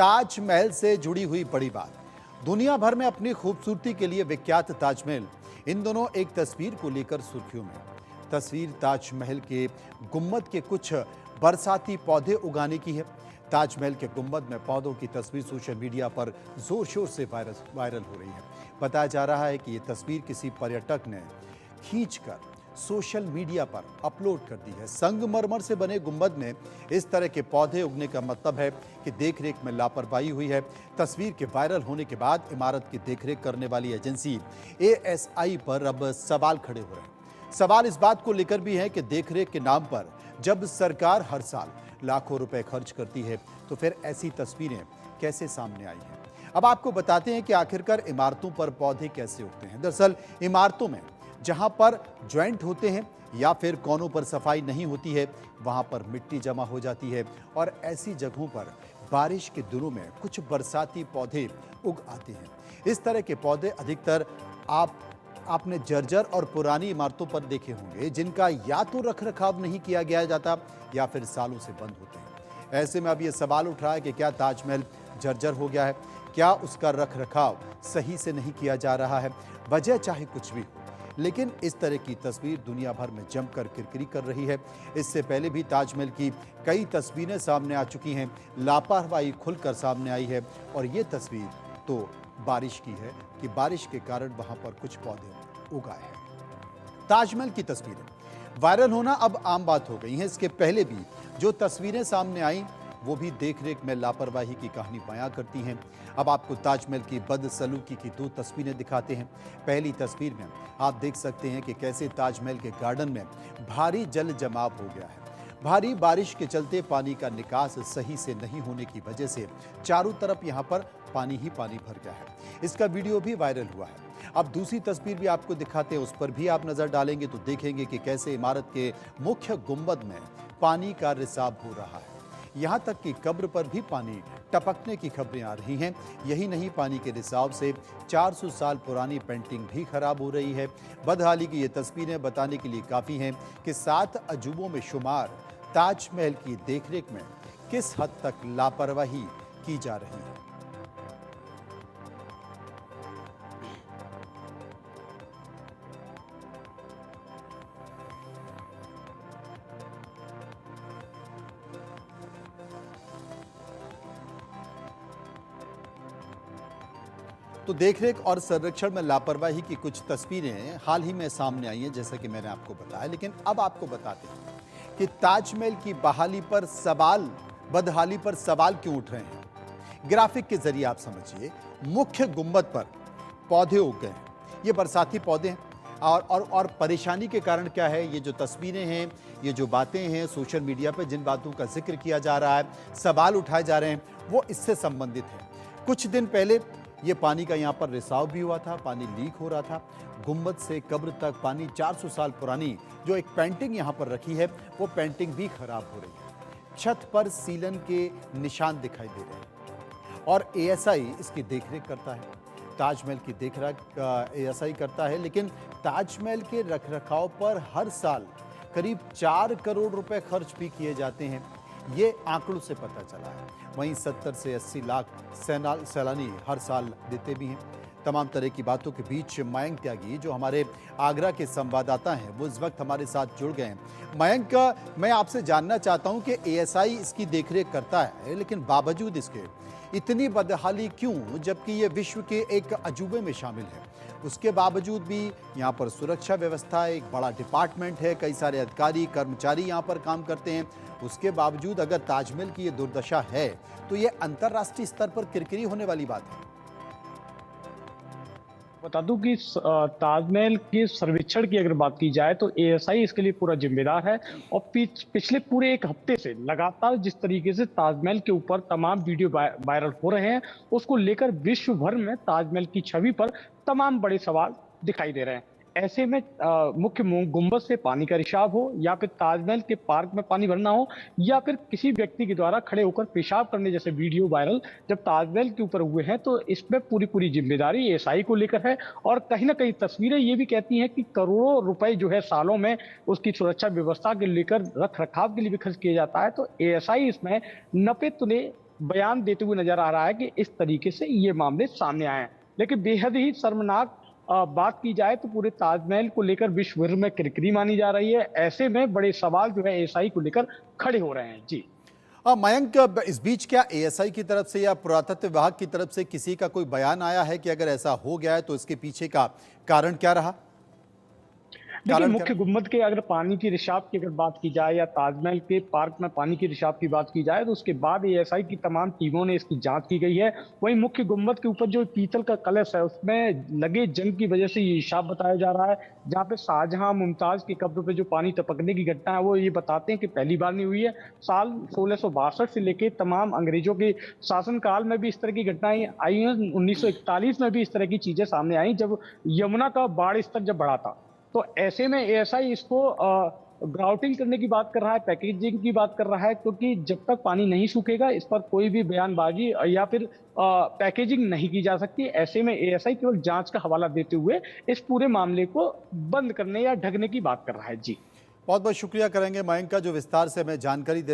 ताजमहल से जुड़ी हुई बड़ी बात। दुनिया भर में अपनी खूबसूरती के लिए विख्यात ताजमहल इन दोनों एक तस्वीर को लेकर सुर्खियों में। तस्वीर ताजमहल के गुम्बद के कुछ बरसाती पौधे उगाने की है। ताजमहल के गुम्बद में पौधों की तस्वीर सोशल मीडिया पर जोर शोर से वायरल हो रही है। बताया जा रहा है कि ये तस्वीर किसी पर्यटक ने खींचकर सोशल मीडिया पर अपलोड कर दी है। संगमरमर से बने गुंबद में इस तरह के पौधे उगने का मतलब है कि देखरेख में लापरवाही हुई है। तस्वीर के वायरल होने के बाद इमारत की देखरेख करने वाली एजेंसी एएसआई पर अब सवाल खड़े हो रहे हैं। सवाल इस बात को लेकर भी है कि देखरेख के नाम पर जब सरकार हर साल लाखों रुपए खर्च करती है तो फिर ऐसी तस्वीरें कैसे सामने आई हैं। अब आपको बताते हैं कि आखिरकार इमारतों पर पौधे कैसे उगते हैं। दरअसल इमारतों में जहां पर ज्वाइंट होते हैं या फिर कोनों पर सफाई नहीं होती है, वहां पर मिट्टी जमा हो जाती है और ऐसी जगहों पर बारिश के दिनों में कुछ बरसाती पौधे उग आते हैं। इस तरह के पौधे अधिकतर आपने जर्जर और पुरानी इमारतों पर देखे होंगे, जिनका या तो रखरखाव नहीं किया गया जाता या फिर सालों से बंद होते हैं। ऐसे में अब यह सवाल उठ रहा है कि क्या ताजमहल जर्जर हो गया है? क्या उसका रखरखाव सही से नहीं किया जा रहा है? वजह चाहे कुछ भी हो, लेकिन इस तरह की तस्वीर दुनिया भर में जमकर किरकिरी कर रही है। इससे पहले भी ताजमहल की कई तस्वीरें सामने आ चुकी हैं। लापरवाही खुलकर सामने आई है और ये तस्वीर तो बारिश की है कि बारिश के कारण वहां पर कुछ पौधे उगाए हैं। ताजमहल की तस्वीरें वायरल होना अब आम बात हो गई है। इसके पहले भी जो तस्वीरें सामने आई वो भी देखरेख में लापरवाही की कहानी बयां करती हैं। अब आपको ताजमहल की बदसलूकी की दो तस्वीरें दिखाते हैं। पहली तस्वीर में आप देख सकते हैं कि कैसे ताजमहल के गार्डन में भारी जल जमाव हो गया है। भारी बारिश के चलते पानी का निकास सही से नहीं होने की वजह से चारों तरफ यहाँ पर पानी ही पानी भर गया है। इसका वीडियो भी वायरल हुआ है। अब दूसरी तस्वीर भी आपको दिखाते हैं, उस पर भी आप नजर डालेंगे तो देखेंगे कि कैसे इमारत के मुख्य गुंबद में पानी का रिसाव हो रहा है। यहाँ तक कि कब्र पर भी पानी टपकने की खबरें आ रही हैं। यही नहीं, पानी के रिसाव से 400 साल पुरानी पेंटिंग भी खराब हो रही है। बदहाली की ये तस्वीरें बताने के लिए काफ़ी हैं कि 7 अजूबों में शुमार ताजमहल की देखरेख में किस हद तक लापरवाही की जा रही है। तो देखरेख और संरक्षण में लापरवाही की कुछ तस्वीरें हाल ही में सामने आई हैं, जैसा कि मैंने आपको बताया। लेकिन अब आपको बताते हैं कि ताजमहल की बदहाली पर सवाल क्यों उठ रहे हैं। ग्राफिक के जरिए आप समझिए, मुख्य गुंबद पर पौधे उग गए हैं। ये बरसाती पौधे हैं और परेशानी के कारण क्या है, ये जो तस्वीरें हैं, ये जो बातें हैं सोशल मीडिया पर, जिन बातों का जिक्र किया जा रहा है, सवाल उठाए जा रहे हैं, वो इससे संबंधित है। कुछ दिन पहले ये पानी का यहाँ पर रिसाव भी हुआ था, पानी लीक हो रहा था। गुंबद से कब्र तक पानी 400 साल पुरानी जो एक पेंटिंग यहाँ पर रखी है, वो पेंटिंग भी खराब हो रही है। छत पर सीलन के निशान दिखाई दे रहे हैं और एएसआई इसकी देखरेख करता है। ताजमहल की देखरेख एएसआई करता है, लेकिन ताजमहल के रखरखाव पर हर साल करीब 4 करोड़ रुपए खर्च भी किए जाते हैं। ये आंकड़ों से पता चला है। वहीं 70 से 80 लाख सैलानी हर साल देते भी हैं। तमाम तरह की बातों के बीच मयंक त्यागी, जो हमारे आगरा के संवाददाता हैं, वो इस वक्त हमारे साथ जुड़ गए हैं। मयंक, मैं आपसे जानना चाहता हूं कि एएसआई इसकी देखरेख करता है, लेकिन बावजूद इसके इतनी बदहाली क्यों, जबकि ये विश्व के एक अजूबे में शामिल है। उसके बावजूद भी यहाँ पर सुरक्षा व्यवस्था, एक बड़ा डिपार्टमेंट है, कई सारे अधिकारी कर्मचारी यहाँ पर काम करते हैं। उसके बावजूद अगर ताजमहल की ये दुर्दशा है तो ये अंतर्राष्ट्रीय स्तर पर किरकिरी होने वाली बात है। बता दूं कि ताजमहल के सर्वेक्षण की अगर बात की जाए तो एएसआई इसके लिए पूरा जिम्मेदार है। और पिछले पूरे एक हफ्ते से लगातार जिस तरीके से ताजमहल के ऊपर तमाम वीडियो वायरल हो रहे हैं, उसको लेकर विश्व भर में ताजमहल की छवि पर तमाम बड़े सवाल दिखाई दे रहे हैं। ऐसे में मुख्य गुंबद से पानी का रिसाव हो, या फिर ताजमहल के पार्क में पानी भरना हो, या फिर किसी व्यक्ति के द्वारा खड़े होकर पेशाब करने जैसे वीडियो वायरल जब ताजमहल के ऊपर हुए हैं, तो इसमें पूरी जिम्मेदारी एएसआई को लेकर है। और कहीं ना कहीं तस्वीरें ये भी कहती हैं कि करोड़ों रुपए जो है सालों में उसकी सुरक्षा व्यवस्था के लेकर, रख रखाव के लिए भी खर्च किया जाता है। तो एएसआई इसमें नपे तुले बयान देते हुए नजर आ रहा है कि इस तरीके से ये मामले सामने आए हैं। लेकिन बेहद ही शर्मनाक बात की जाए तो पूरे ताजमहल को लेकर विश्व भर में किरकिरी मानी जा रही है। ऐसे में बड़े सवाल जो है एएसआई को लेकर खड़े हो रहे हैं। जी मयंक, इस बीच क्या एएसआई की तरफ से या पुरातत्व विभाग की तरफ से किसी का कोई बयान आया है कि अगर ऐसा हो गया है तो इसके पीछे का कारण क्या रहा? देखिए, कारण क्या मुख्य रहा? गुम्बद के अगर पानी की रिसाव की अगर बात की जाए या ताजमहल के पार्क में पानी की रिसाव की बात की जाए तो उसके बाद एएसआई की तमाम टीमों ने इसकी जांच की गई है। वहीं मुख्य गुम्बद के ऊपर जो पीतल का कलश है उसमें लगे जंग की वजह से ये रिसाव बताया जा रहा है, जहाँ पे शाहजहां मुमताज के कब्र पे जो पानी टपकने की घटना है वो ये बताते हैं कि पहली बार नहीं हुई है। साल 1662 से लेके तमाम अंग्रेजों के शासनकाल में भी इस तरह की घटनाएं आई हैं। 1941 में भी इस तरह की चीजें सामने आई जब यमुना का बाढ़ स्तर जब बढ़ा था। तो ऐसे में एएसआई इसको ग्राउटिंग करने की बात कर रहा है, पैकेजिंग की बात कर रहा है, क्योंकि जब तक पानी नहीं सूखेगा इस पर कोई भी बयानबाजी या फिर पैकेजिंग नहीं की जा सकती। ऐसे में एएसआई केवल जांच का हवाला देते हुए इस पूरे मामले को बंद करने या ढकने की बात कर रहा है। जी बहुत बहुत शुक्रिया करेंगे मयंक का, जो विस्तार से हमें जानकारी दे